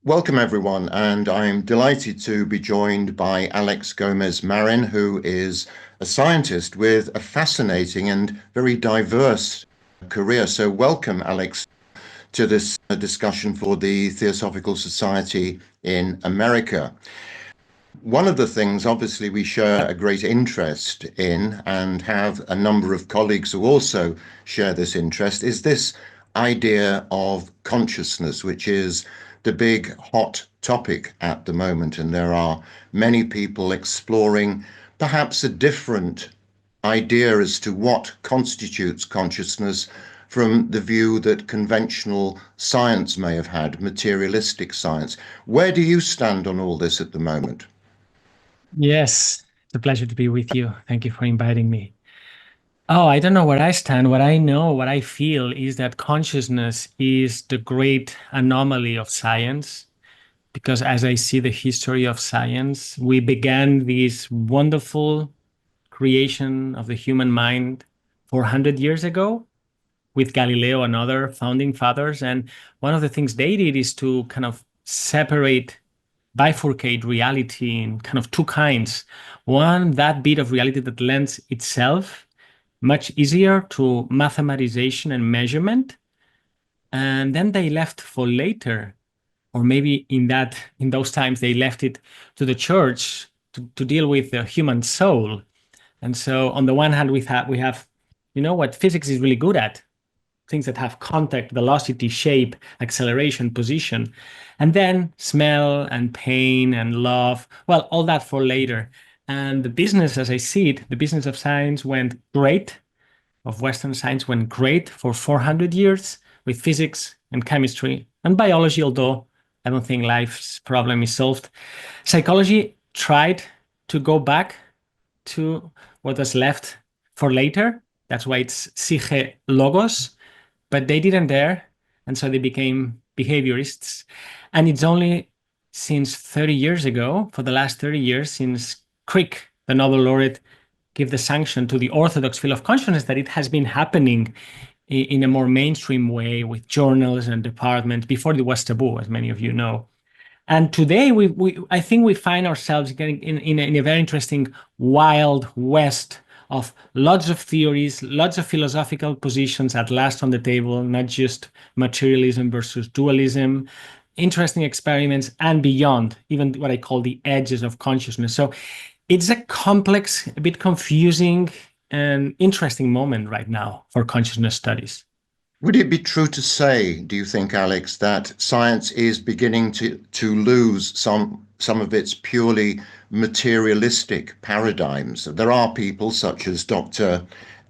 Welcome, everyone, and I'm delighted to be joined by Àlex Gómez-Marín, who is a scientist with a fascinating and very diverse career. So welcome, Àlex, to this discussion for the Theosophical Society in America. One of the things, obviously, we share a great interest in and have a number of colleagues who also share this interest, is this idea of consciousness, which is the big hot topic at the moment. And there are many people exploring perhaps a different idea as to what constitutes consciousness from the view that conventional science may have had, materialistic science. Where do you stand on all this at the moment? Yes, it's a pleasure to be with you. Thank you for inviting me. Oh, I don't know where I stand. What I know, what I feel is that consciousness is the great anomaly of science. Because as I see the history of science, we began this wonderful creation of the human mind 400 years ago with Galileo and other founding fathers. And one of the things they did is to kind of bifurcate reality in kind of two kinds. One, that bit of reality that lends itself much easier to mathematization and measurement. And then they left for later, or maybe in those times they left it to the church to deal with the human soul. And so on the one hand, we have, what physics is really good at, things that have contact, velocity, shape, acceleration, position, and then smell and pain and love. Well, all that for later. And the business, as I see it, the business of science went great, of Western science went great for 400 years with physics and chemistry and biology, although I don't think life's problem is solved. Psychology tried to go back to what was left for later. That's why it's psyche logos, but they didn't dare, and so they became behaviorists. And it's only since 30 years ago, for the last 30 years, since Crick, the Nobel laureate, gave the sanction to the orthodox field of consciousness, that it has been happening in a more mainstream way with journals and departments. Before it was taboo, as many of you know. And today, I think we find ourselves getting in a very interesting wild west of lots of theories, lots of philosophical positions at last on the table, not just materialism versus dualism, interesting experiments, and beyond, even what I call the edges of consciousness. So it's a complex, a bit confusing, and interesting moment right now for consciousness studies. Would it be true to say, do you think, Àlex, that science is beginning to lose some of its purely materialistic paradigms? There are people such as Dr.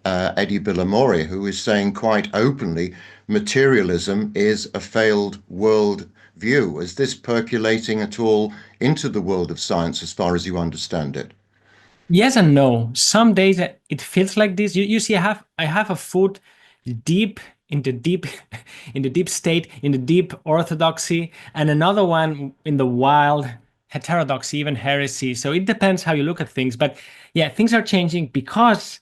Eddie Billamori, who is saying quite openly materialism is a failed world view. Is this percolating at all into the world of science as far as you understand it? Yes and no. Some days it feels like this. You see, I have a foot deep in the deep in the deep state, in the deep orthodoxy, and another one in the wild heterodoxy, even heresy. So it depends how you look at things. But yeah, things are changing because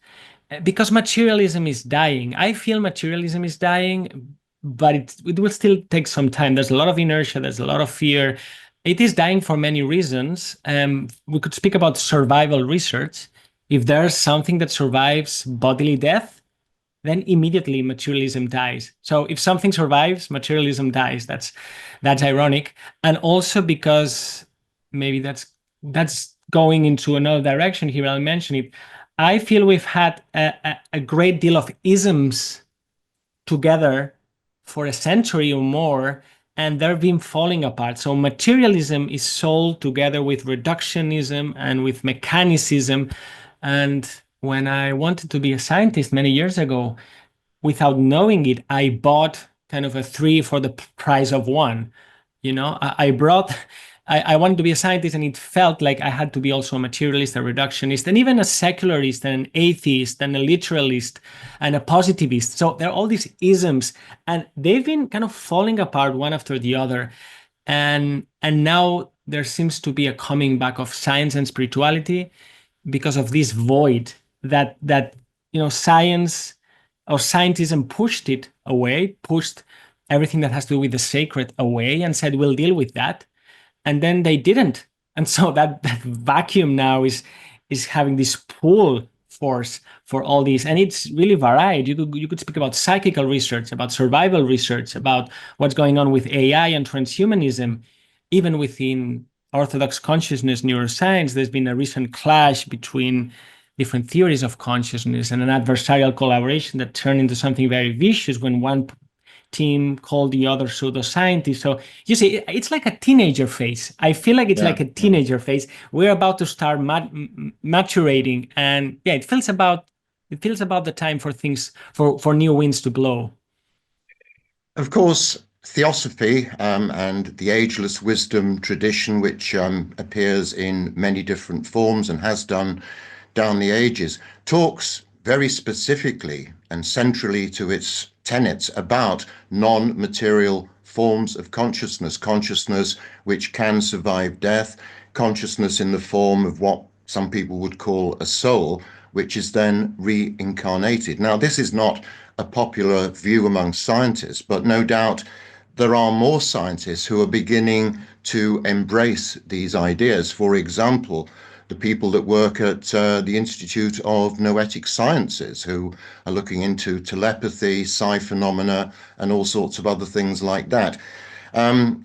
materialism is dying. I feel materialism is dying, but it will still take some time. There's a lot of inertia, there's a lot of fear. It is dying for many reasons. We could speak about survival research. If there's something that survives bodily death, then immediately materialism dies. So if something survives, materialism dies. That's ironic. And also because maybe that's going into another direction here, I'll mention it. I feel we've had a great deal of isms together for a century or more, and they've been falling apart. So materialism is sold together with reductionism and with mechanicism. And when I wanted to be a scientist many years ago, without knowing it, I bought kind of a three for the price of one. I wanted to be a scientist, and it felt like I had to be also a materialist, a reductionist, and even a secularist, and an atheist, and a literalist, and a positivist. So there are all these isms, and they've been kind of falling apart one after the other. And now there seems to be a coming back of science and spirituality because of this void that science or scientism pushed it away, pushed everything that has to do with the sacred away and said, we'll deal with that. And then they didn't. And so that vacuum now is having this pull force for all these. And it's really varied. You could speak about psychical research, about survival research, about what's going on with AI and transhumanism. Even within orthodox consciousness neuroscience, there's been a recent clash between different theories of consciousness and an adversarial collaboration that turned into something very vicious when one team called the other pseudoscientists. So you see, it's like a teenager phase. I feel like it's like a teenager phase. We're about to start maturating, and yeah, it feels about the time for things for new winds to blow. Of course, Theosophy and the Ageless wisdom tradition, which appears in many different forms and has done down the ages, talks very specifically and centrally to its tenets about non-material forms of consciousness, consciousness which can survive death, consciousness in the form of what some people would call a soul, which is then reincarnated. Now, this is not a popular view among scientists, but no doubt there are more scientists who are beginning to embrace these ideas. For example, the people that work at the Institute of Noetic Sciences, who are looking into telepathy, psi phenomena, and all sorts of other things like that. In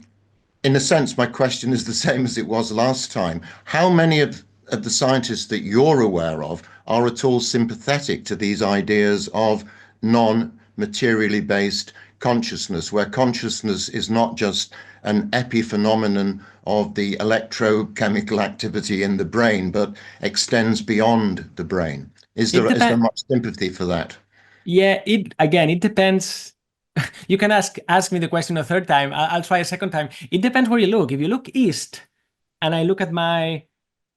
a sense, my question is the same as it was last time. How many of the scientists that you're aware of are at all sympathetic to these ideas of non-materially based consciousness, where consciousness is not just an epiphenomenon of the electrochemical activity in the brain, but extends beyond the brain? Is there much sympathy for that? Yeah, it depends. You can ask me the question a third time. I'll try a second time. It depends where you look. If you look east, and I look at my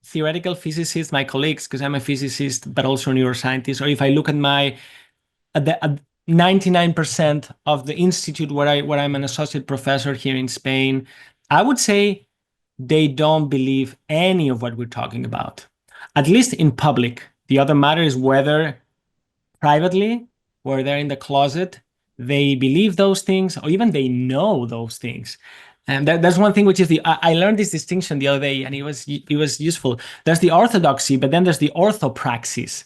theoretical physicists, my colleagues, because I'm a physicist, but also a neuroscientist, or if I look at the 99% of the institute where I'm an associate professor here in Spain, I would say they don't believe any of what we're talking about, at least in public. The other matter is whether privately, where they're in the closet, they believe those things, or even they know those things. And that's one thing, which is I learned this distinction the other day, and it was useful. There's the orthodoxy, but then there's the orthopraxis.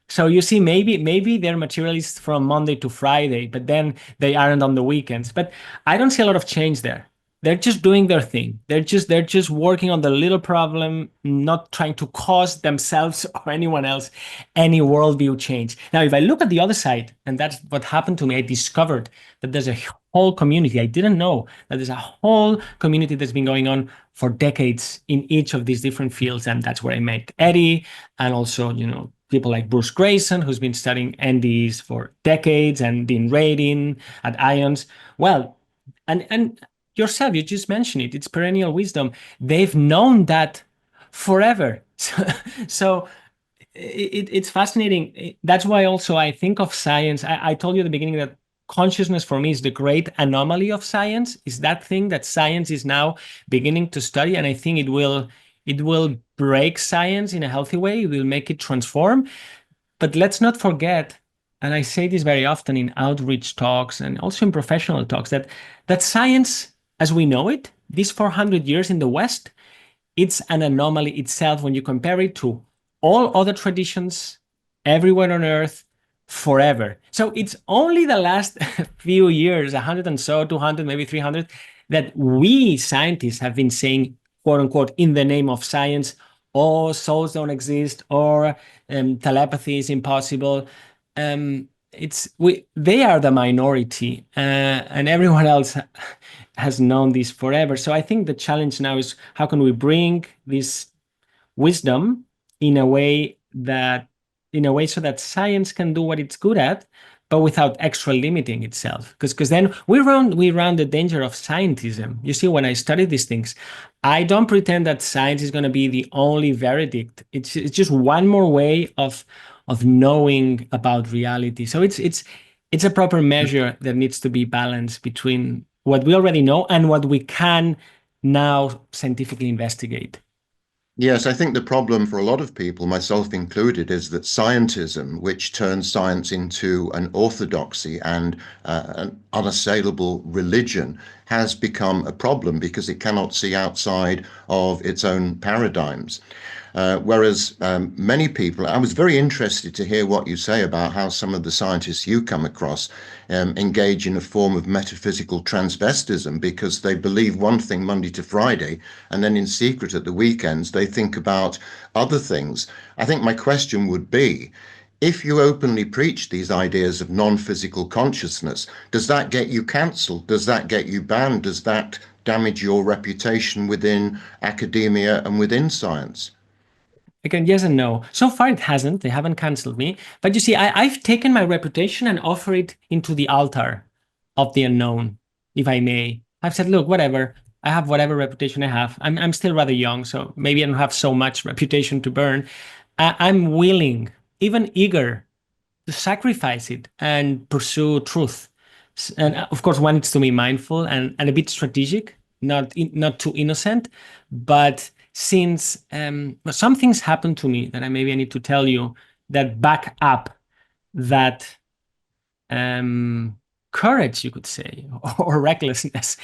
So you see, maybe they're materialists from Monday to Friday, but then they aren't on the weekends. But I don't see a lot of change there. They're just doing their thing. They're just working on the little problem, not trying to cause themselves or anyone else any worldview change. Now, if I look at the other side, and that's what happened to me, I discovered that there's a whole community. I didn't know that there's a whole community that's been going on for decades in each of these different fields, and that's where I met Eddie, and also, people like Bruce Grayson, who's been studying NDEs for decades and been rating at IONS. Well, and yourself, you just mentioned it. It's perennial wisdom. They've known that forever. So it's fascinating. That's why also I think of science. I told you at the beginning that consciousness for me is the great anomaly of science, is that thing that science is now beginning to study. And I think it will break science in a healthy way. It will make it transform. But let's not forget, and I say this very often in outreach talks and also in professional talks, that science as we know it, these 400 years in the West, it's an anomaly itself when you compare it to all other traditions everywhere on Earth forever. So it's only the last few years, 100 and so, 200, maybe 300, that we scientists have been saying, quote unquote, in the name of science, oh, souls don't exist, or telepathy is impossible. They are the minority, and everyone else has known this forever. So I think the challenge now is how can we bring this wisdom in a way so that science can do what it's good at, but without extra limiting itself. Because then we run the danger of scientism. You see, when I study these things, I don't pretend that science is going to be the only verdict. It's just one more way of knowing about reality. So it's a proper measure that needs to be balanced between what we already know and what we can now scientifically investigate. Yes, I think the problem for a lot of people, myself included, is that scientism, which turns science into an orthodoxy and an unassailable religion, has become a problem because it cannot see outside of its own paradigms. Whereas many people, I was very interested to hear what you say about how some of the scientists you come across engage in a form of metaphysical transvestism because they believe one thing Monday to Friday, and then in secret at the weekends, they think about other things. I think my question would be, if you openly preach these ideas of non-physical consciousness, does that get you cancelled? Does that get you banned? Does that damage your reputation within academia and within science? Again, yes and no. So far, it hasn't. They haven't canceled me. But you see, I've taken my reputation and offered it into the altar of the unknown, if I may. I've said, look, whatever. I have whatever reputation I have. I'm still rather young, so maybe I don't have so much reputation to burn. I'm willing, even eager, to sacrifice it and pursue truth. And of course, one needs to be mindful and a bit strategic, not too innocent. But since some things happened to me that I need to tell you that back up that courage, you could say, or recklessness.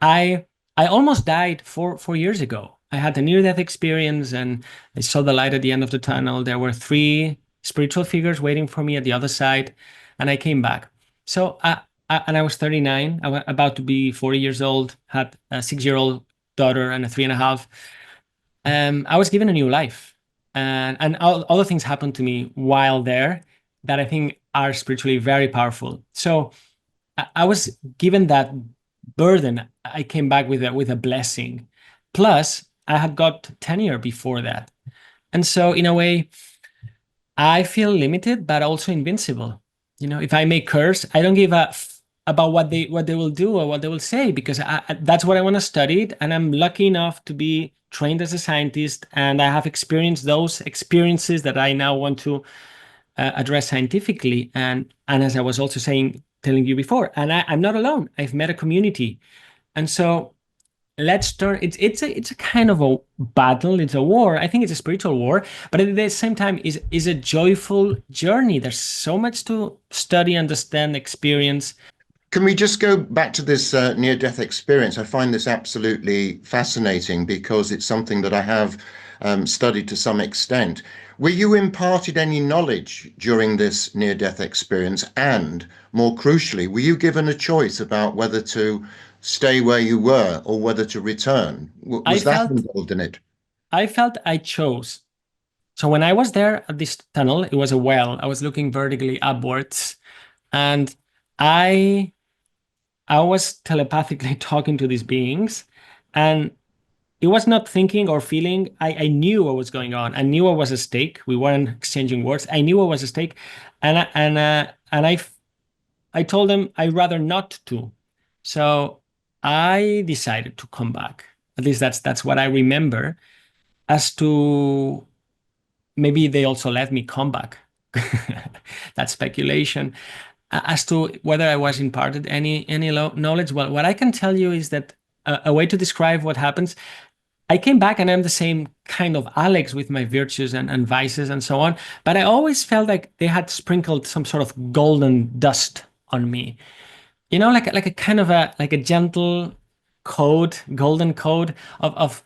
I I almost died four years ago. I had a near-death experience, and I saw the light at the end of the tunnel. There were three spiritual figures waiting for me at the other side, and I came back. So, and I was 39. I was about to be 40 years old. Had a 6-year-old daughter and a 3.5. I was given a new life, and all other things happened to me while there that I think are spiritually very powerful. So I was given that burden. I came back with a blessing. Plus, I had got tenure before that, and so in a way, I feel limited, but also invincible. If I make curse, I don't give a about what they will do or what they will say because that's what I want to study, and I'm lucky enough to be trained as a scientist, and I have experienced those experiences that I now want to address scientifically. And as I was also telling you before, and I'm not alone. I've met a community, and so let's turn. It's a kind of a battle. It's a war. I think it's a spiritual war, but at the same time, is a joyful journey. There's so much to study, understand, experience. Can we just go back to this near-death experience? I find this absolutely fascinating because it's something that I have studied to some extent. Were you imparted any knowledge during this near-death experience? And more crucially, were you given a choice about whether to stay where you were or whether to return? I Was that felt involved in it? I felt I chose. So when I was there at this tunnel, it was a well. I was looking vertically upwards, and I I was telepathically talking to these beings, and it was not thinking or feeling. I knew what was going on. I knew what was at stake. We weren't exchanging words. I knew what was at stake, and I told them I'd rather not to. So I decided to come back. At least that's what I remember. As to maybe they also let me come back. That's speculation. As to whether I was imparted any knowledge, well, what I can tell you is that a way to describe what happens, I came back and I'm the same kind of Alex with my virtues and vices and so on, but I always felt like they had sprinkled some sort of golden dust on me. Like a kind of a gentle code, golden code of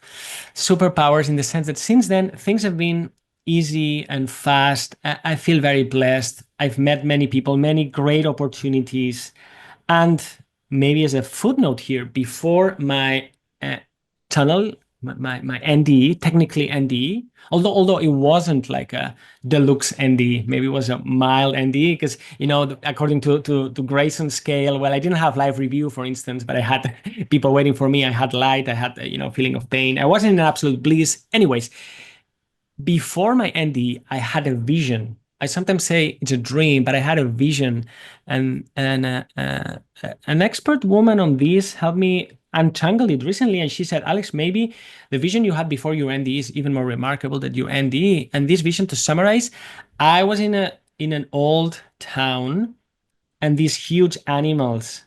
superpowers, in the sense that since then things have been easy and fast. I feel very blessed. I've met many people, many great opportunities. And maybe as a footnote here, before my tunnel, my NDE, technically NDE, although it wasn't like a deluxe NDE, maybe it was a mild NDE, because according to Grayson scale, well, I didn't have live review, for instance, but I had people waiting for me. I had light. I had feeling of pain. I wasn't in absolute bliss. Anyways, before my NDE, I had a vision. I sometimes say it's a dream, but I had a vision, and an expert woman on this helped me untangle it recently, and she said, Alex, maybe the vision you had before your NDE is even more remarkable than your NDE. And this vision, to summarize, I was in an old town, and these huge animals,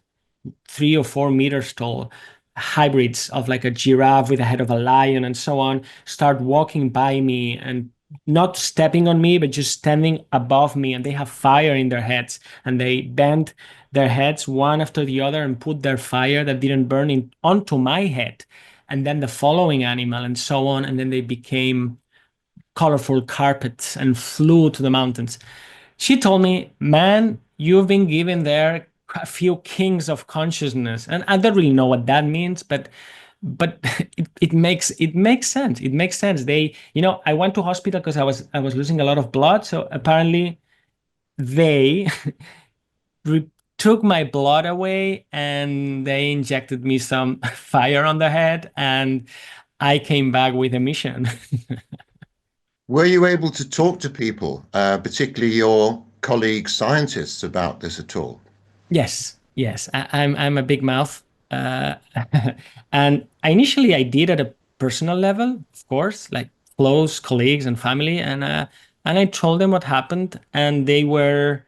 3 or 4 meters tall, hybrids of like a giraffe with the head of a lion and so on start walking by me and not stepping on me, but just standing above me. And they have fire in their heads and they bend their heads one after the other and put their fire that didn't burn in onto my head. And then the following animal and so on. And then they became colorful carpets and flew to the mountains. She told me, man, you've been given there a few kings of consciousness. And I don't really know what that means, but it makes sense. It makes sense. I went to hospital because I was losing a lot of blood. So apparently they took my blood away and they injected me some fire on the head and I came back with a mission. Were you able to talk to people, particularly your colleague scientists, about this at all? Yes, yes. I'm a big mouth. Uh, and initially I did at a personal level, of course, like close colleagues and family, and I told them what happened, and they were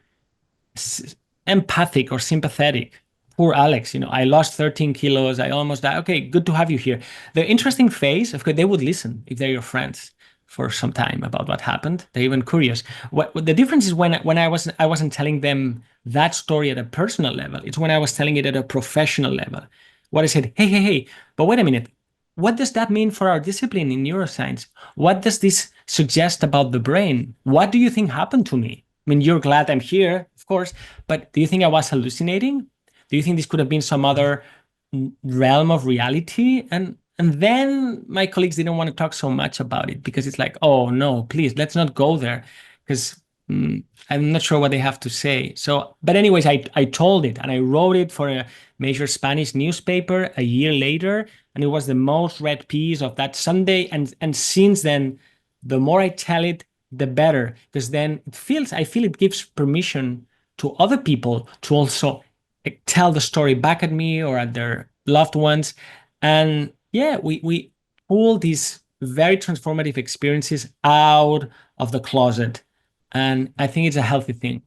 empathic or sympathetic. Poor Alex, I lost 13 kilos. I almost died. Okay, good to have you here. The interesting phase, of course, they would listen if they're your friends for some time about what happened. They're even curious. What the difference is when I wasn't telling them that story at a personal level. It's when I was telling it at a professional level. What I said, hey, hey, hey, but wait a minute. What does that mean for our discipline in neuroscience? What does this suggest about the brain? What do you think happened to me? I mean, you're glad I'm here, of course, but do you think I was hallucinating? Do you think this could have been some other realm of reality? And then my colleagues didn't want to talk so much about it because it's like, oh no, please, let's not go there because I'm not sure what they have to say. So, but anyways, I told it and I wrote it for a major Spanish newspaper a year later, and it was the most read piece of that Sunday. And since then, the more I tell it, the better, because then I feel it gives permission to other people to also tell the story back at me or at their loved ones. And yeah, we pull these very transformative experiences out of the closet. And I think it's a healthy thing.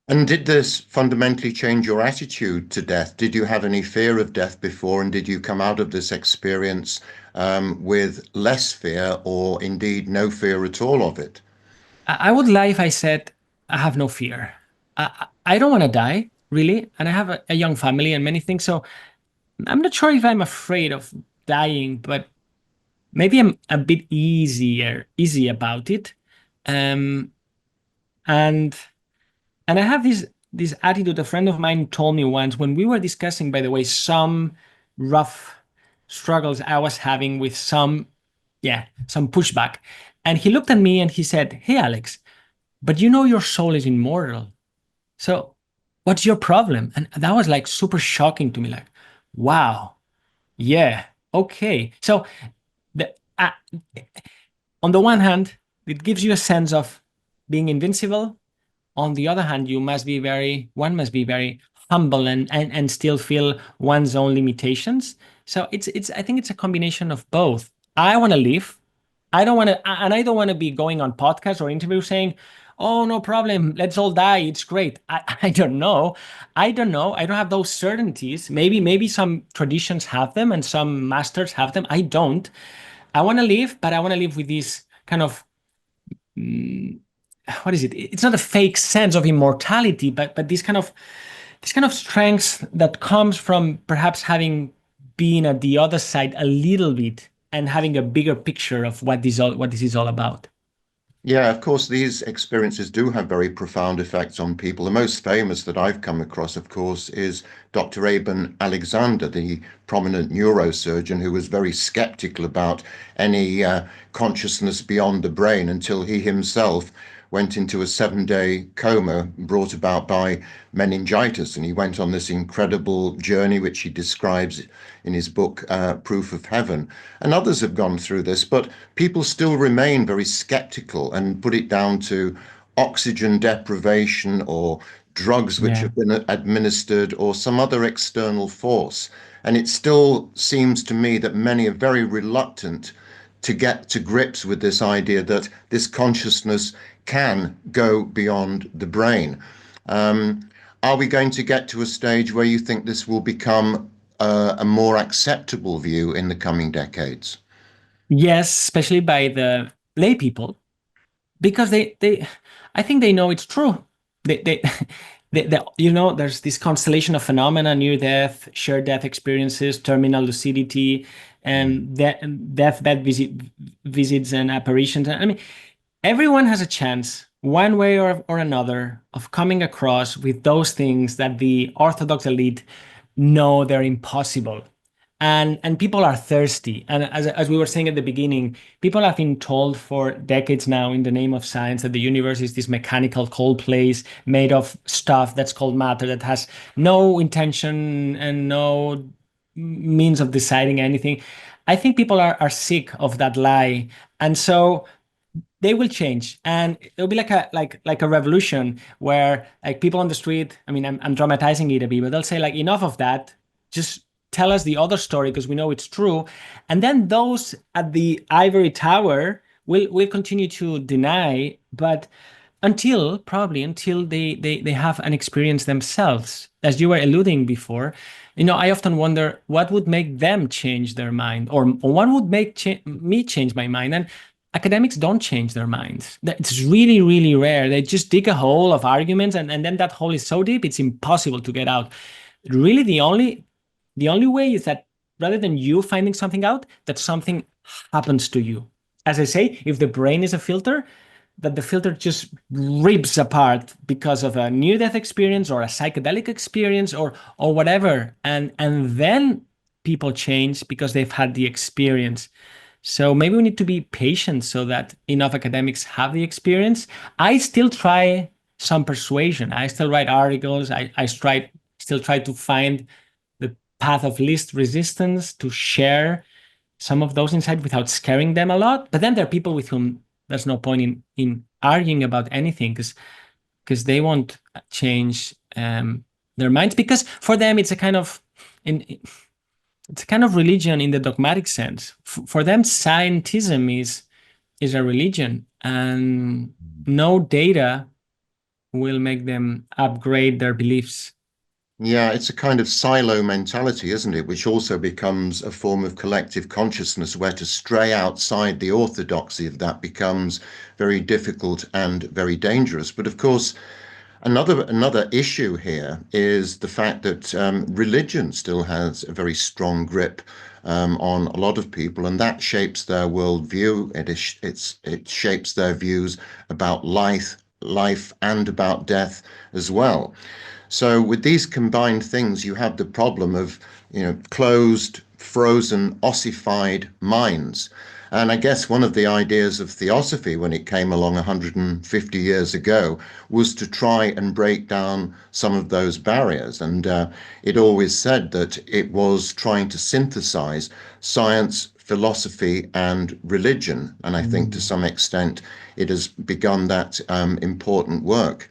And did this fundamentally change your attitude to death? Did you have any fear of death before, and did you come out of this experience with less fear or indeed no fear at all of it? I would lie if I said I have no fear. I don't want to die, really. And I have a young family and many things. So I'm not sure if I'm afraid of dying, but maybe I'm a bit easy about it. Um, and and I have this attitude. A friend of mine told me once when we were discussing, by the way, some rough struggles I was having with some pushback. And he looked at me and he said, "Hey, Alex, but your soul is immortal. So what's your problem?" And that was like super shocking to me. Like, wow, yeah, okay. So the on the one hand, it gives you a sense of being invincible. On the other hand, one must be very humble and still feel one's own limitations. So I think it's a combination of both. I want to live. I don't want to be going on podcasts or interviews saying, "Oh, no problem. Let's all die. It's great." I don't know. I don't know. I don't have those certainties. Maybe some traditions have them and some masters have them. I don't. I want to live, but I want to live with this kind of mm, what is it? It's not a fake sense of immortality, but this kind of strength that comes from perhaps having been at the other side a little bit and having a bigger picture of what this is all about. Yeah, of course, these experiences do have very profound effects on people. The most famous that I've come across, of course, is Dr. Aben Alexander, the prominent neurosurgeon who was very skeptical about any consciousness beyond the brain until he himself went into a 7-day coma brought about by meningitis. And he went on this incredible journey, which he describes in his book, Proof of Heaven. And others have gone through this, but people still remain very skeptical and put it down to oxygen deprivation or drugs which Yeah. have been administered or some other external force. And it still seems to me that many are very reluctant to get to grips with this idea that this consciousness can go beyond the brain. Are we going to get to a stage where you think this will become a more acceptable view in the coming decades? Yes, especially by the lay people, because I think they know it's true. They there's this constellation of phenomena: near death, shared death experiences, terminal lucidity, and deathbed visits and apparitions. I mean, everyone has a chance, one way or another, of coming across with those things that the orthodox elite know they're impossible. And people are thirsty. And as we were saying at the beginning, people have been told for decades now in the name of science that the universe is this mechanical cold place made of stuff that's called matter that has no intention and no means of deciding anything. I think people are sick of that lie. And so they will change, and it'll be like a revolution where like people on the street, I mean, I'm dramatizing it a bit, but they'll say like, enough of that, just tell us the other story because we know it's true. And then those at the ivory tower will continue to deny, but until they have an experience themselves, as you were alluding before. I often wonder what would make them change their mind, or what would make me change my mind. And academics don't change their minds. It's really, really rare. They just dig a hole of arguments, and then that hole is so deep it's impossible to get out. Really, the only way is that rather than you finding something out, that something happens to you. As I say, if the brain is a filter, that the filter just rips apart because of a near-death experience or a psychedelic experience or whatever, and then people change because they've had the experience. So maybe we need to be patient so that enough academics have the experience. I still try some persuasion. I still write articles. I still try to find the path of least resistance to share some of those insights without scaring them a lot. But then there are people with whom there's no point in arguing about anything because they won't change their minds, because for them it's a kind of religion in the dogmatic sense. For them, scientism is a religion, and no data will make them upgrade their beliefs. Yeah, it's a kind of silo mentality, isn't it? Which also becomes a form of collective consciousness where to stray outside the orthodoxy of that becomes very difficult and very dangerous. But of course, another issue here is the fact that religion still has a very strong grip on a lot of people, and that shapes their worldview. It shapes their views about life and about death as well. So with these combined things, you have the problem of, closed, frozen, ossified minds. And I guess one of the ideas of Theosophy when it came along 150 years ago was to try and break down some of those barriers. And it always said that it was trying to synthesize science, philosophy, and religion. And I think to some extent it has begun that important work.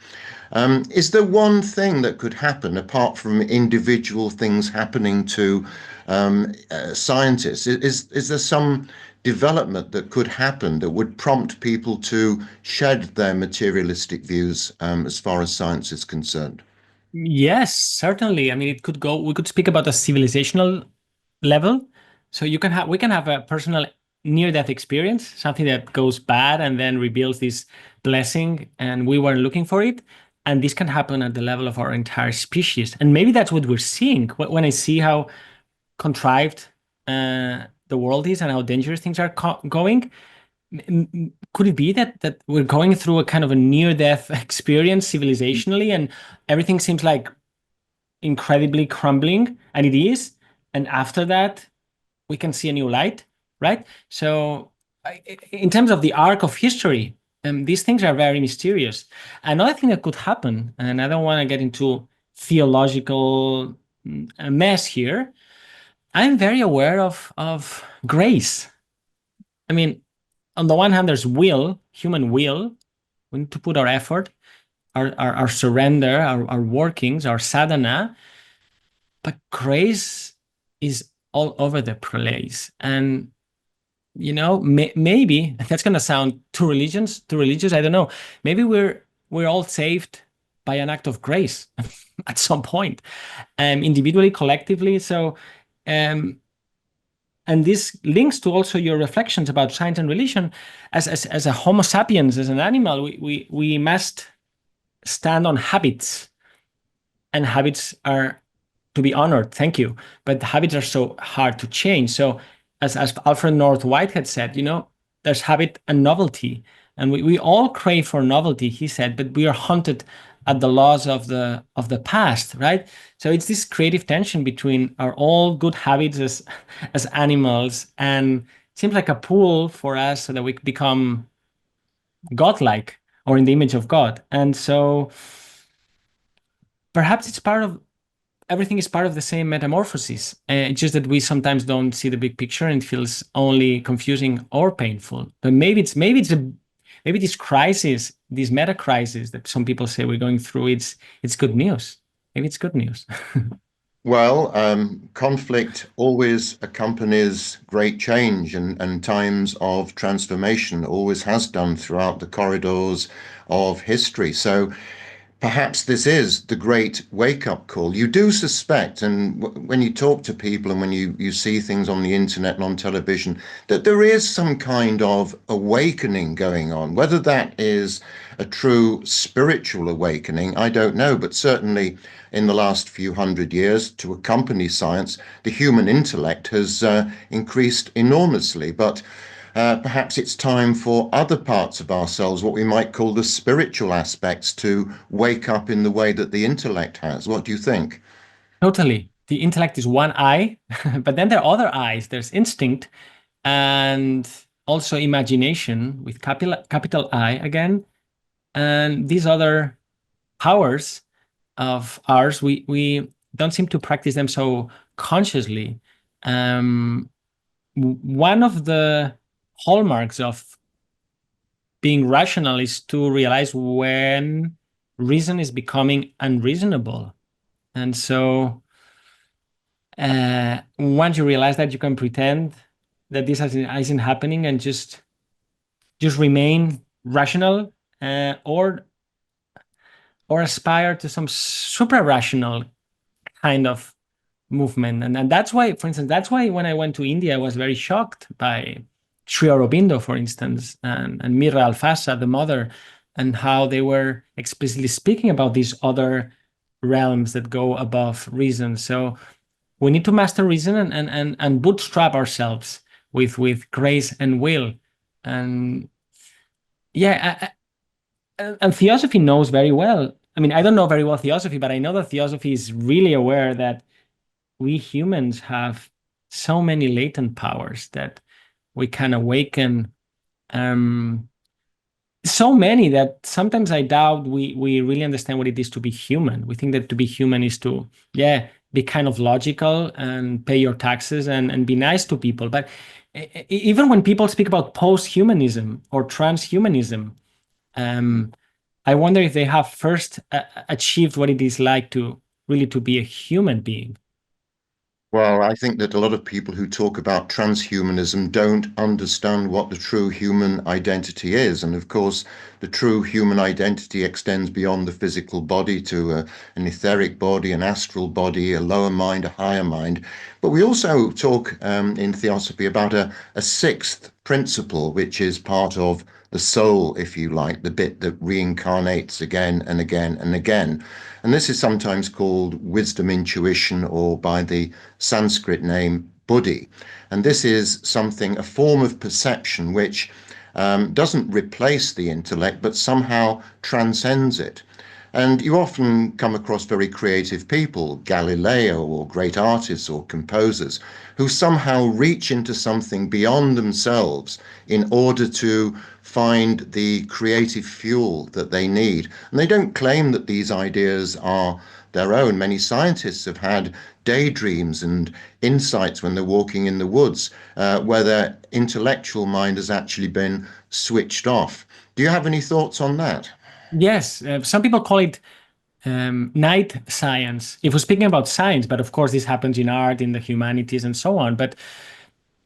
Is there one thing that could happen apart from individual things happening to scientists? Is there some development that could happen that would prompt people to shed their materialistic views as far as science is concerned? Yes, certainly. I mean, we could speak about a civilizational level. So we can have a personal near-death experience, something that goes bad and then reveals this blessing, and we weren't looking for it. And this can happen at the level of our entire species. And maybe that's what we're seeing when I see how contrived the world is and how dangerous things are going. Could it be that we're going through a kind of a near-death experience civilizationally, and everything seems like incredibly crumbling, and it is, and after that we can see a new light, right? So in terms of the arc of history, these things are very mysterious. Another thing that could happen, and I don't want to get into theological mess here, I'm very aware of grace. I mean, on the one hand, there's human will. We need to put our effort, our surrender, our workings, our sadhana. But grace is all over the place. And, maybe that's going to sound too religious. I don't know. Maybe we're all saved by an act of grace at some point, individually, collectively. So And this links to also your reflections about science and religion. As a Homo sapiens, as an animal, we must stand on habits, and habits are to be honored. Thank you. But habits are so hard to change. So as Alfred North Whitehead said, there's habit and novelty. And we all crave for novelty, he said, but we are hunted at the laws of the past, right? So it's this creative tension between our all good habits as animals, and it seems like a pull for us so that we become godlike or in the image of God. And so perhaps everything is part of the same metamorphosis. It's just that we sometimes don't see the big picture and it feels only confusing or painful. But maybe this crisis, this meta crisis that some people say we're going through, it's good news. Maybe it's good news. Well, conflict always accompanies great change, and times of transformation always has done throughout the corridors of history. So perhaps this is the great wake-up call. You do suspect, and when you talk to people and when you see things on the internet and on television, that there is some kind of awakening going on. Whether that is a true spiritual awakening, I don't know, but certainly in the last few hundred years, to accompany science, the human intellect has increased enormously. But perhaps it's time for other parts of ourselves, what we might call the spiritual aspects, to wake up in the way that the intellect has. What do you think? Totally. The intellect is one eye, but then there are other eyes. There's instinct and also imagination with capital I again. And these other powers of ours, we don't seem to practice them so consciously. One of the hallmarks of being rational is to realize when reason is becoming unreasonable. And so once you realize that, you can pretend that this isn't happening and just remain rational, or aspire to some super rational kind of movement. And that's why, for instance, when I went to India, I was very shocked by Sri Aurobindo, for instance, and Mira Alfasa, the mother, and how they were explicitly speaking about these other realms that go above reason. So we need to master reason and bootstrap ourselves with grace and will. And yeah, and Theosophy knows very well. I mean, I don't know very well Theosophy, but I know that Theosophy is really aware that we humans have so many latent powers that we can awaken. So many that sometimes I doubt we really understand what it is to be human. We think that to be human is to, be kind of logical and pay your taxes and be nice to people. But even when people speak about post-humanism or transhumanism, I wonder if they have first achieved what it is like to really to be a human being. Well, I think that a lot of people who talk about transhumanism don't understand what the true human identity is. And of course, the true human identity extends beyond the physical body to an etheric body, an astral body, a lower mind, a higher mind. But we also talk in Theosophy about a sixth principle, which is part of the soul, if you like, the bit that reincarnates again and again and again. And this is sometimes called wisdom intuition, or by the Sanskrit name buddhi. And this is something, a form of perception which doesn't replace the intellect, but somehow transcends it. And you often come across very creative people, Galileo or great artists or composers, who somehow reach into something beyond themselves in order to find the creative fuel that they need. And they don't claim that these ideas are their own. Many scientists have had daydreams and insights when they're walking in the woods, where their intellectual mind has actually been switched off. Do you have any thoughts on that? Yes, some people call it night science. If we're speaking about science, but of course this happens in art, in the humanities, and so on. But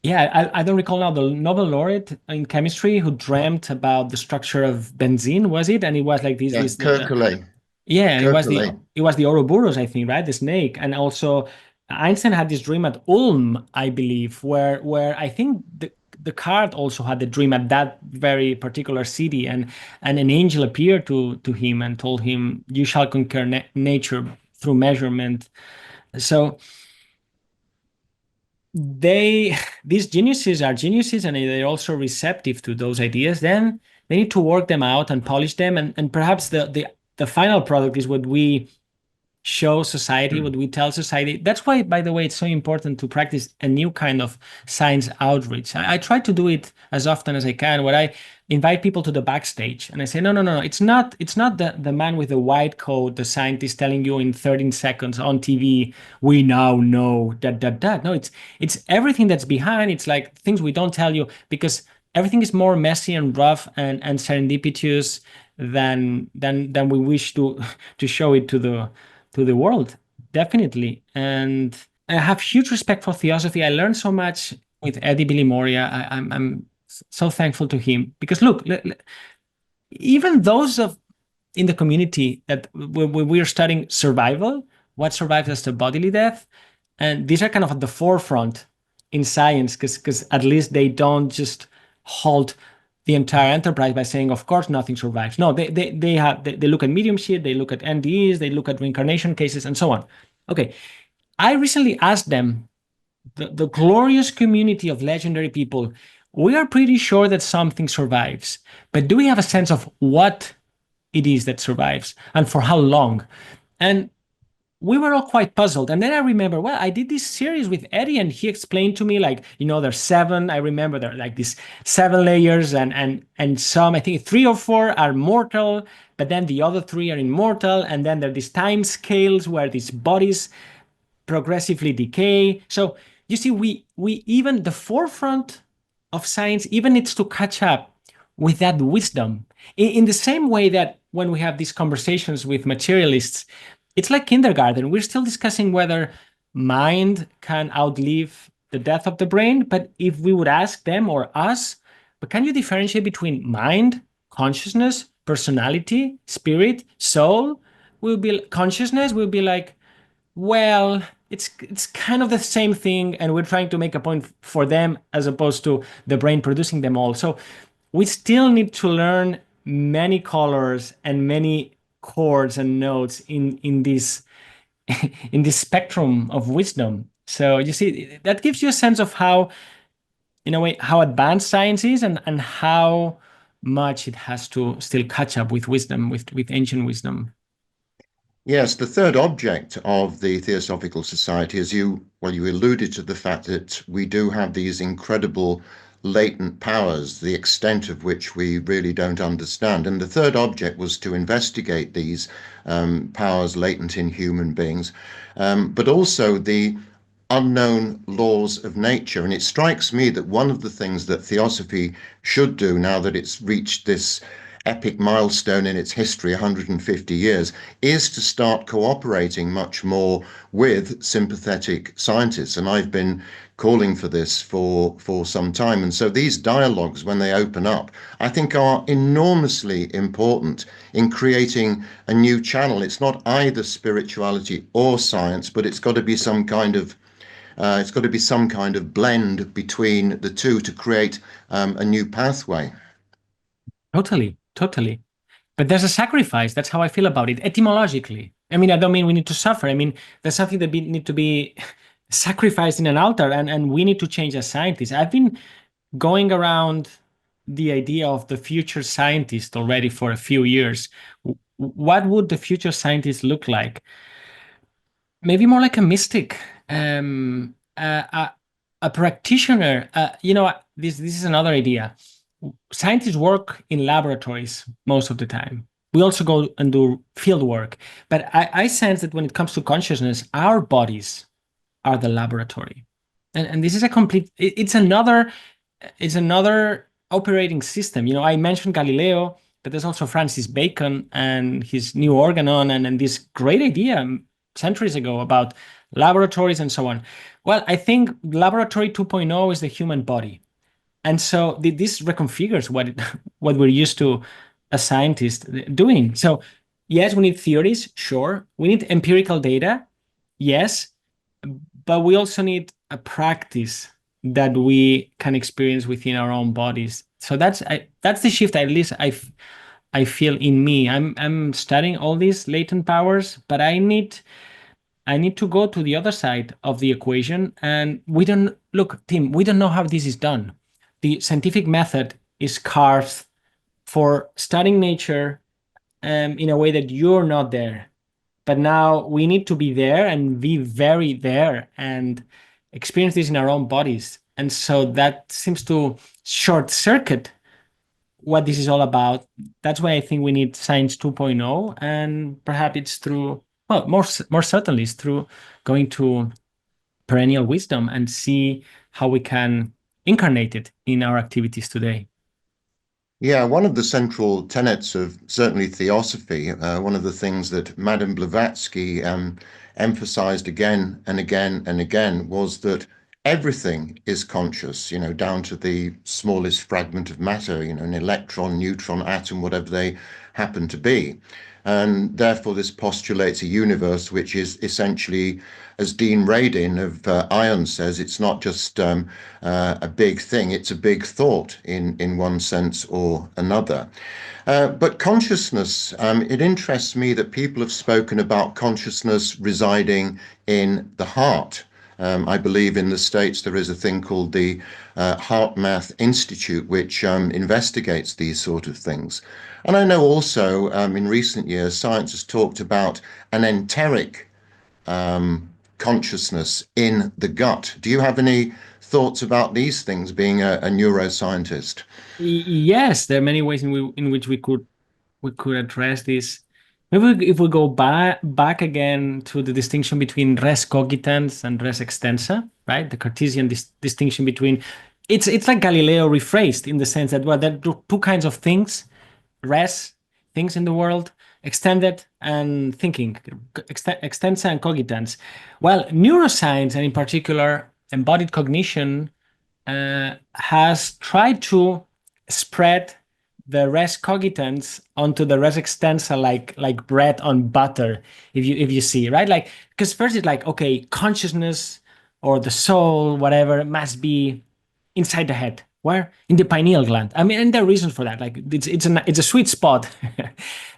yeah, I don't recall now the Nobel laureate in chemistry who dreamt about the structure of benzene, was it? And it was like Yeah, Kirkule. yeah, and Kirkule. it was the Ouroboros, I think, right? The snake, and also Einstein had this dream at Ulm, I believe, where I think Descartes also had the dream at that very particular city, and an angel appeared to him and told him, "You shall conquer nature through measurement." So these geniuses are geniuses, and they're also receptive to those ideas. Then they need to work them out and polish them, and perhaps the final product is what we show society, what we tell society. That's why, by the way, it's so important to practice a new kind of science outreach. I try to do it as often as I can, where I invite people to the backstage and I say, no, it's not the man with the white coat, the scientist telling you in 13 seconds on TV, we now know that. No, it's everything that's behind. It's like things we don't tell you because everything is more messy and rough and serendipitous than we wish to show it to the world, definitely. And I have huge respect for Theosophy. I learned so much with Eddie Billy Moria. I'm so thankful to him because look, even those of in the community that we're studying survival, what survives as the bodily death, and these are kind of at the forefront in science because at least they don't just halt the entire enterprise by saying, of course, nothing survives. No, they look at mediumship, they look at NDEs, they look at reincarnation cases, and so on. Okay, I recently asked them, the glorious community of legendary people, we are pretty sure that something survives, but do we have a sense of what it is that survives and for how long? And we were all quite puzzled. And then I remember, well, I did this series with Eddie, and he explained to me, like, there's 7. I remember there are like these 7 layers, and some, I think 3 or 4 are mortal, but then the other 3 are immortal. And then there are these time scales where these bodies progressively decay. So you see, we even the forefront of science even needs to catch up with that wisdom. In the same way that when we have these conversations with materialists, it's like kindergarten. We're still discussing whether mind can outlive the death of the brain. But if we would ask them or us, but can you differentiate between mind, consciousness, personality, spirit, soul? Consciousness will be like, well, it's kind of the same thing, and we're trying to make a point for them as opposed to the brain producing them all. So we still need to learn many colors and many chords and notes in this in this spectrum of wisdom. So you see, that gives you a sense of how, in a way, how advanced science is, and how much it has to still catch up with wisdom, with ancient wisdom. Yes, the third object of the Theosophical Society, as you alluded to the fact that we do have these incredible latent powers, the extent of which we really don't understand. And the third object was to investigate these powers latent in human beings, but also the unknown laws of nature. And it strikes me that one of the things that Theosophy should do now that it's reached this epic milestone in its history, 150 years, is to start cooperating much more with sympathetic scientists. And I've been calling for this for some time. And so these dialogues, when they open up, I think are enormously important in creating a new channel. It's not either spirituality or science, but it's got to be some kind of blend between the two to create a new pathway. Totally. But there's a sacrifice. That's how I feel about it, etymologically. I mean, I don't mean we need to suffer. I mean, there's something that need to be sacrificed in an altar, and we need to change as scientists. I've been going around the idea of the future scientist already for a few years. What would the future scientist look like? Maybe more like a mystic, a practitioner. This is another idea. Scientists work in laboratories most of the time. We also go and do field work. But I sense that when it comes to consciousness, our bodies are the laboratory. And this is it's another operating system. I mentioned Galileo, but there's also Francis Bacon and his new organon and this great idea centuries ago about laboratories and so on. Well, I think laboratory 2.0 is the human body. And so this reconfigures what we're used to as scientists doing. So yes, we need theories, sure. We need empirical data, yes. but we also need a practice that we can experience within our own bodies. So that's the shift, at least I feel in me. I'm studying all these latent powers, but I need to go to the other side of the equation. And we don't look, Tim, we don't know how this is done. The scientific method is carved for studying nature in a way that you're not there. But now we need to be there and be very there and experience this in our own bodies. And so that seems to short circuit what this is all about. That's why I think we need Science 2.0, and perhaps it's through, well, more certainly it's through going to perennial wisdom and see how we can incarnate it in our activities today. Yeah, one of the central tenets of certainly Theosophy, one of the things that Madame Blavatsky emphasized again and again and again was that everything is conscious, down to the smallest fragment of matter, an electron, neutron, atom, whatever they happen to be. And therefore, this postulates a universe which is essentially, as Dean Radin of ION says, it's not just a big thing, it's a big thought in one sense or another. But consciousness, it interests me that people have spoken about consciousness residing in the heart. I believe in the States there is a thing called the Heart Math Institute, which investigates these sort of things. And I know also in recent years, science has talked about an enteric consciousness in the gut. Do you have any thoughts about these things, being a neuroscientist? Yes, there are many ways in which we could address this. Maybe if we go back again to the distinction between res cogitans and res extensa, right? The Cartesian distinction between it's like Galileo rephrased, in the sense that, well, there are two kinds of things: res, things in the world; extended, and thinking, extensa and cogitans. Well, neuroscience, and in particular embodied cognition, has tried to spread the res cogitans onto the res extensa, like bread on butter, if you see, right? Like, because first it's like, okay, consciousness or the soul, whatever, must be inside the head. Where? In the pineal gland. I mean, and there are reasons for that. Like, it's a sweet spot.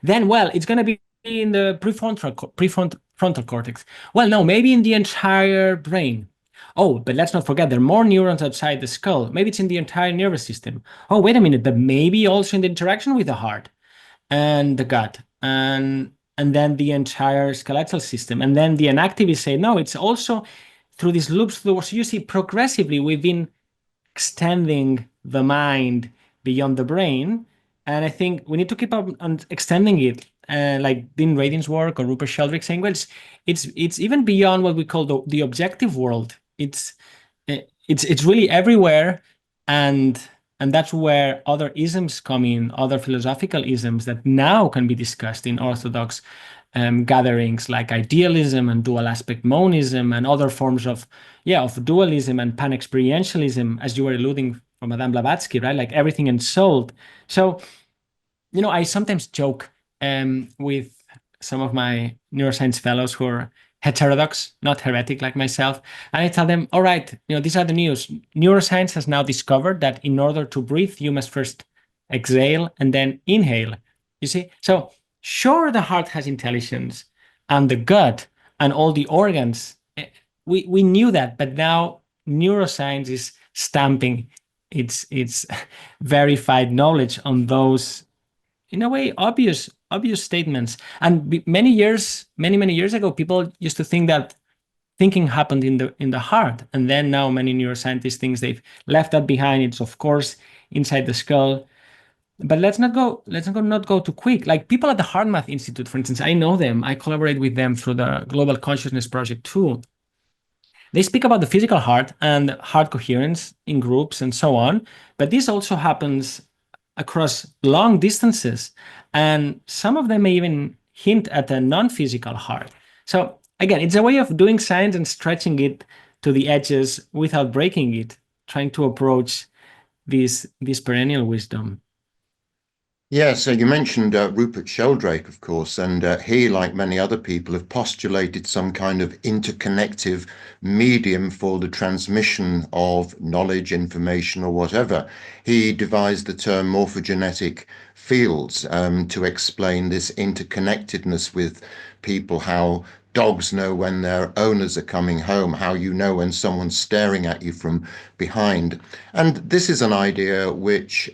Then, well, it's gonna be in the prefrontal cortex. Well, no, maybe in the entire brain. Oh, but let's not forget there are more neurons outside the skull. Maybe it's in the entire nervous system. Oh, wait a minute, but maybe also in the interaction with the heart and the gut and then the entire skeletal system. And then the inactivists say, no, it's also through these loops. So you see, progressively, we've been extending the mind beyond the brain. And I think we need to keep on extending it. Like Dean Radin's work or Rupert Sheldrake saying, well, it's even beyond what we call the objective world. It's really everywhere, and that's where other isms come in, other philosophical isms that now can be discussed in orthodox gatherings, like idealism and dual aspect monism and other forms of dualism and pan-experientialism, as you were alluding from Madame Blavatsky, right? Like everything ensouled. So, I sometimes joke with some of my neuroscience fellows who are heterodox, not heretic like myself. And I tell them, all right, these are the news. Neuroscience has now discovered that in order to breathe, you must first exhale and then inhale. You see? So sure, the heart has intelligence and the gut and all the organs. We knew that, but now neuroscience is stamping its verified knowledge on those, in a way, obvious statements. And many years ago, people used to think that thinking happened in the heart, and then now many neuroscientists think they've left that behind. It's of course inside the skull. But let's not go too quick. Like people at the Heart Math Institute, for instance, I know them. I collaborate with them through the Global Consciousness Project too. They speak about the physical heart and heart coherence in groups and so on. But this also happens across long distances. And some of them may even hint at a non-physical heart. So again, it's a way of doing science and stretching it to the edges without breaking it, trying to approach this perennial wisdom. Yeah, so you mentioned Rupert Sheldrake, of course, and he, like many other people, have postulated some kind of interconnective medium for the transmission of knowledge, information, or whatever. He devised the term morphogenetic fields to explain this interconnectedness with people, how dogs know when their owners are coming home, how you know when someone's staring at you from behind. And this is an idea which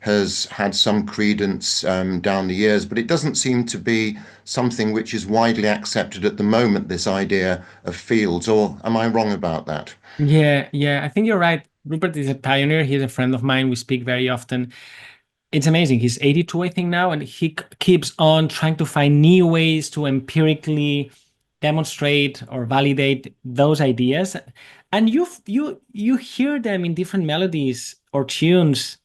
has had some credence down the years, but it doesn't seem to be something which is widely accepted at the moment, this idea of fields, or am I wrong about that? Yeah, I think you're right. Rupert is a pioneer. He's a friend of mine. We speak very often. It's amazing. He's 82, I think, now, and he keeps on trying to find new ways to empirically demonstrate or validate those ideas. And you hear them in different melodies or tunes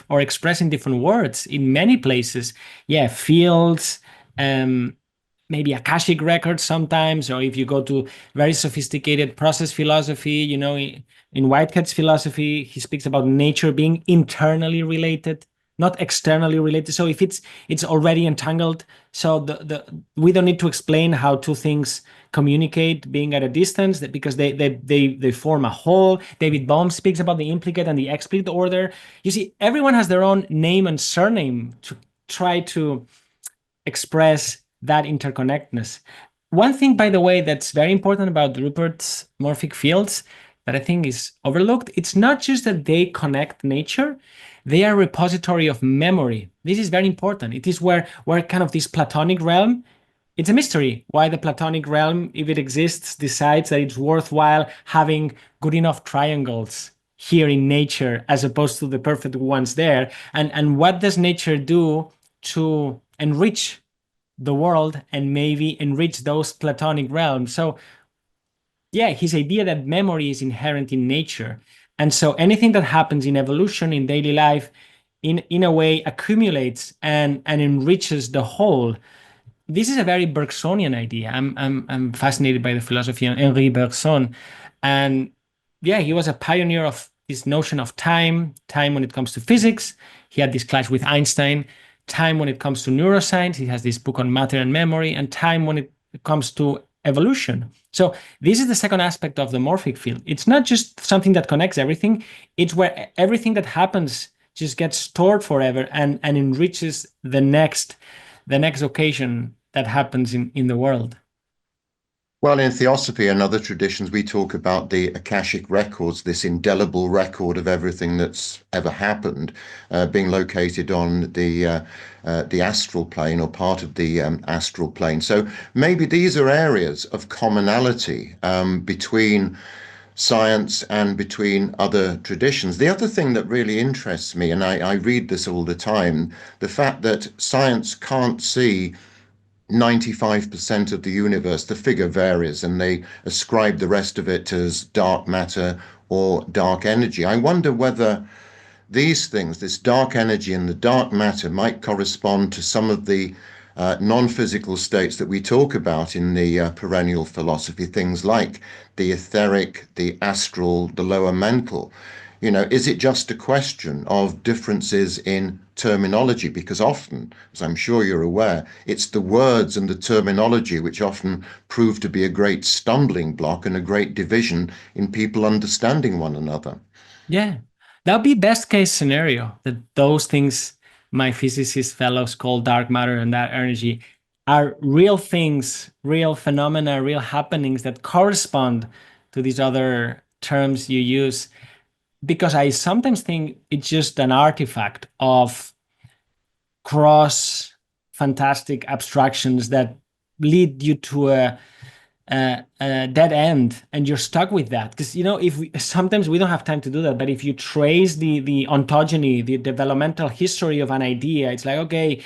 or expressed in different words in many places. Yeah, fields, um, maybe Akashic records sometimes, or if you go to very sophisticated process philosophy, in Whitehead's philosophy, he speaks about nature being internally related, not externally related. So if it's already entangled, so the we don't need to explain how two things communicate being at a distance, because they form a whole. David Bohm speaks about the implicate and the explicit order. You see, everyone has their own name and surname to try to express that interconnectedness. One thing, by the way, that's very important about Rupert's morphic fields that I think is overlooked, it's not just that they connect nature, they are repository of memory. This is very important. It is where kind of this Platonic realm, it's a mystery why the Platonic realm, if it exists, decides that it's worthwhile having good enough triangles here in nature as opposed to the perfect ones there. And what does nature do to enrich the world and maybe enrich those Platonic realms? So yeah, his idea that memory is inherent in nature. And so anything that happens in evolution, in daily life, in a way accumulates and enriches the whole. This is a very Bergsonian idea. I'm fascinated by the philosophy of Henri Bergson. And yeah, he was a pioneer of this notion of time when it comes to physics. He had this clash with Einstein. Time when it comes to neuroscience. He has this book on matter and memory, and time when it comes to evolution. So this is the second aspect of the morphic field. It's not just something that connects everything. It's where everything that happens just gets stored forever and enriches the next occasion that happens in the world. Well, in Theosophy and other traditions, we talk about the Akashic records, this indelible record of everything that's ever happened, being located on the astral plane or part of the astral plane. So maybe these are areas of commonality between science and between other traditions. The other thing that really interests me, and I read this all the time, the fact that science can't see 95% of the universe. The figure varies, and they ascribe the rest of it as dark matter or dark energy. I wonder whether these things, this dark energy and the dark matter, might correspond to some of the non-physical states that we talk about in the perennial philosophy, things like the etheric, the astral, the lower mental. Is it just a question of differences in terminology? Because often, as I'm sure you're aware, it's the words and the terminology which often prove to be a great stumbling block and a great division in people understanding one another. Yeah, that would be best case scenario, that those things my physicist fellows call dark matter and that energy are real things, real phenomena, real happenings that correspond to these other terms you use. Because I sometimes think it's just an artifact of cross fantastic abstractions that lead you to a dead end, and you're stuck with that. Because if sometimes we don't have time to do that, but if you trace the ontogeny, the developmental history of an idea, it's like, okay,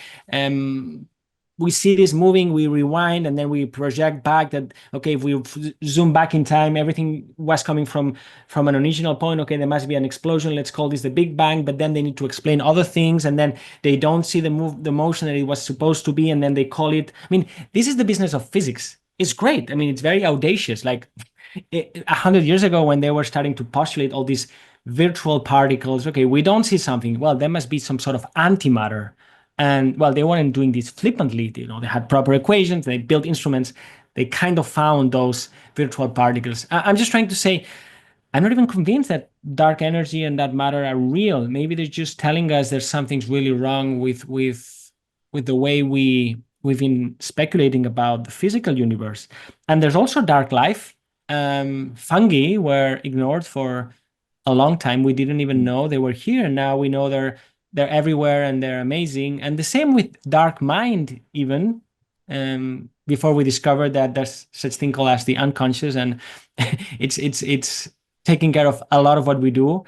we see this moving, we rewind, and then we project back that, okay, if we zoom back in time, everything was coming from an original point. Okay, there must be an explosion, let's call this the Big Bang. But then they need to explain other things, and then they don't see the motion that it was supposed to be, and then they call it. I mean, this is the business of physics. It's great. I mean, it's very audacious. Like 100 years ago, when they were starting to postulate all these virtual particles, okay, we don't see something. Well, there must be some sort of antimatter And well, they weren't doing this flippantly. They had proper equations, they built instruments, they kind of found those virtual particles. I'm just trying to say, I'm not even convinced that dark energy and that matter are real. Maybe they're just telling us there's something's really wrong with the way we've been speculating about the physical universe. And there's also dark life. Fungi were ignored for a long time. We didn't even know they were here. And now we know they're everywhere and they're amazing. And the same with dark mind, even. Before we discovered that there's such thing called as the unconscious, and it's taking care of a lot of what we do.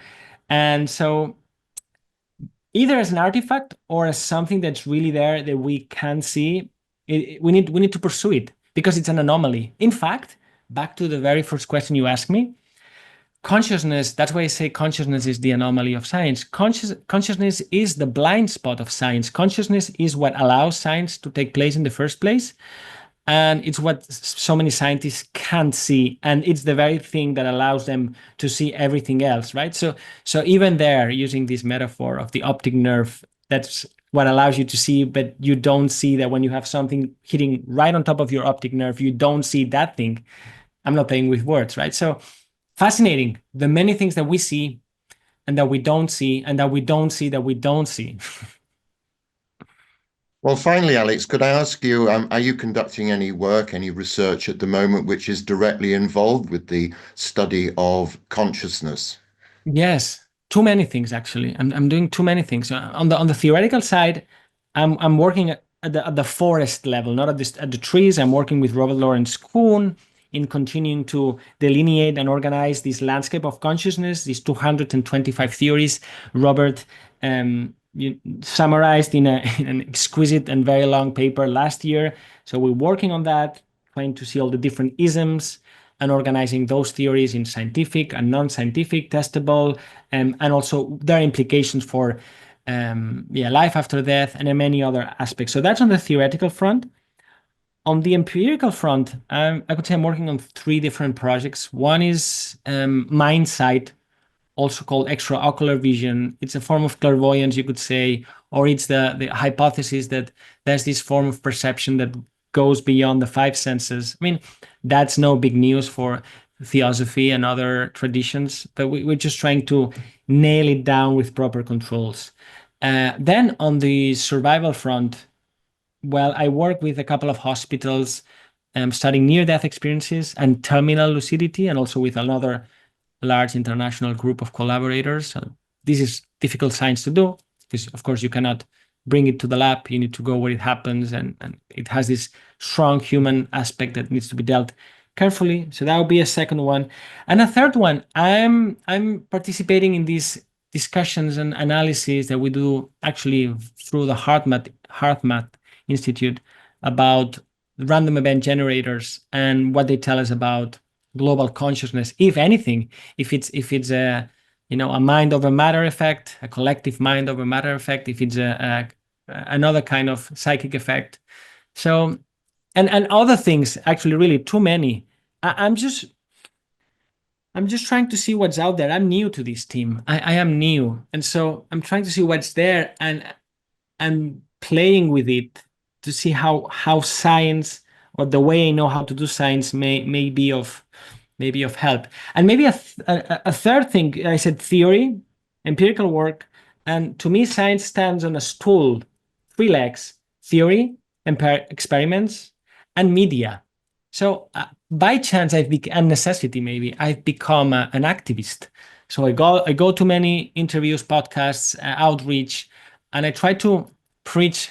And so either as an artifact or as something that's really there that we can see, we need to pursue it because it's an anomaly. In fact, back to the very first question you asked me, consciousness, that's why I say consciousness is the anomaly of science. Consciousness is the blind spot of science. Consciousness is what allows science to take place in the first place. And it's what so many scientists can't see. And it's the very thing that allows them to see everything else, right? So even there, using this metaphor of the optic nerve, that's what allows you to see, but you don't see that when you have something hitting right on top of your optic nerve, you don't see that thing. I'm not playing with words, right? So fascinating, the many things that we see and that we don't see, and that we don't see that we don't see. Well, finally, Alex, could I ask you, are you conducting any work, any research at the moment which is directly involved with the study of consciousness? Yes, too many things actually. I'm doing too many things. On the theoretical side, I'm working at the forest level, not at the trees. I'm working with Robert Lawrence Kuhn in continuing to delineate and organize this landscape of consciousness, these 225 theories. Robert summarized in an exquisite and very long paper last year. So we're working on that, trying to see all the different isms and organizing those theories in scientific and non-scientific, testable, and also their implications for life after death and in many other aspects. So that's on the theoretical front. On the empirical front, I could say I'm working on 3 different projects. One is mind sight, also called extraocular vision. It's a form of clairvoyance, you could say, or it's the hypothesis that there's this form of perception that goes beyond the 5 senses. I mean, that's no big news for theosophy and other traditions, but we're just trying to nail it down with proper controls. Then on the survival front, well, I work with a couple of hospitals studying near-death experiences and terminal lucidity, and also with another large international group of collaborators. So this is difficult science to do because, of course, you cannot bring it to the lab. You need to go where it happens, and it has this strong human aspect that needs to be dealt carefully. So that would be a second one. And a third one, I'm participating in these discussions and analyses that we do actually through the HeartMath Institute about random event generators and what they tell us about global consciousness, if anything, if it's a mind over matter effect, a collective mind over matter effect, if it's another kind of psychic effect. So and other things, actually, really too many. I'm just trying to see what's out there. I'm new to this team. I am new, and so I'm trying to see what's there, and I'm playing with it to see how science, or the way I know how to do science, may be of help. And maybe a third thing, I said theory, empirical work, and to me science stands on a stool, 3 legs: theory, experiments, and media. So by chance, and necessity, maybe I've become an activist. So I go to many interviews, podcasts, outreach, and I try to preach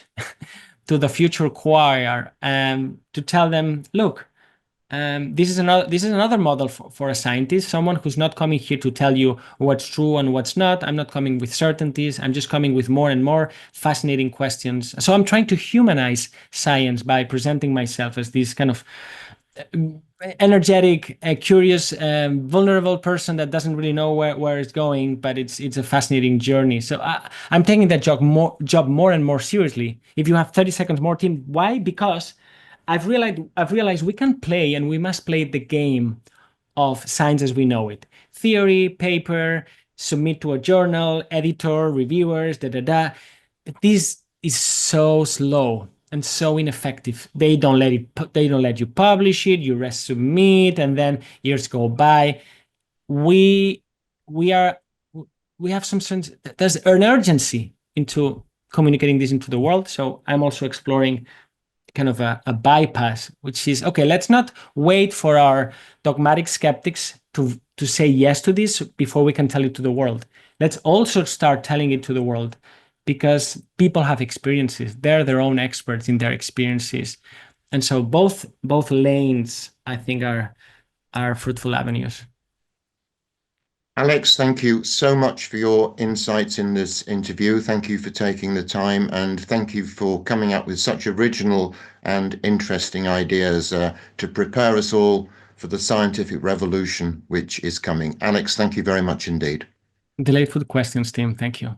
to the future choir and to tell them, look, this is another model for a scientist, someone who's not coming here to tell you what's true and what's not. I'm not coming with certainties. I'm just coming with more and more fascinating questions. So I'm trying to humanize science by presenting myself as this kind of energetic, curious, vulnerable person that doesn't really know where it's going, but it's a fascinating journey. So I'm taking that job more and more seriously. If you have 30 seconds more, Tim, why? Because I've realized we can play, and we must play the game of science as we know it. Theory, paper, submit to a journal, editor, reviewers, These is so slow and so ineffective. They don't let you publish it, you resubmit, and then years go by. We have some sense that there's an urgency into communicating this into the world. So I'm also exploring kind of a bypass, which is, okay, let's not wait for our dogmatic skeptics to say yes to this before we can tell it to the world. Let's also start telling it to the world, because people have experiences. They're their own experts in their experiences. And so both lanes, I think, are fruitful avenues. Àlex, thank you so much for your insights in this interview. Thank you for taking the time, and thank you for coming up with such original and interesting ideas to prepare us all for the scientific revolution which is coming. Àlex, thank you very much indeed. Delightful questions, Tim. Thank you.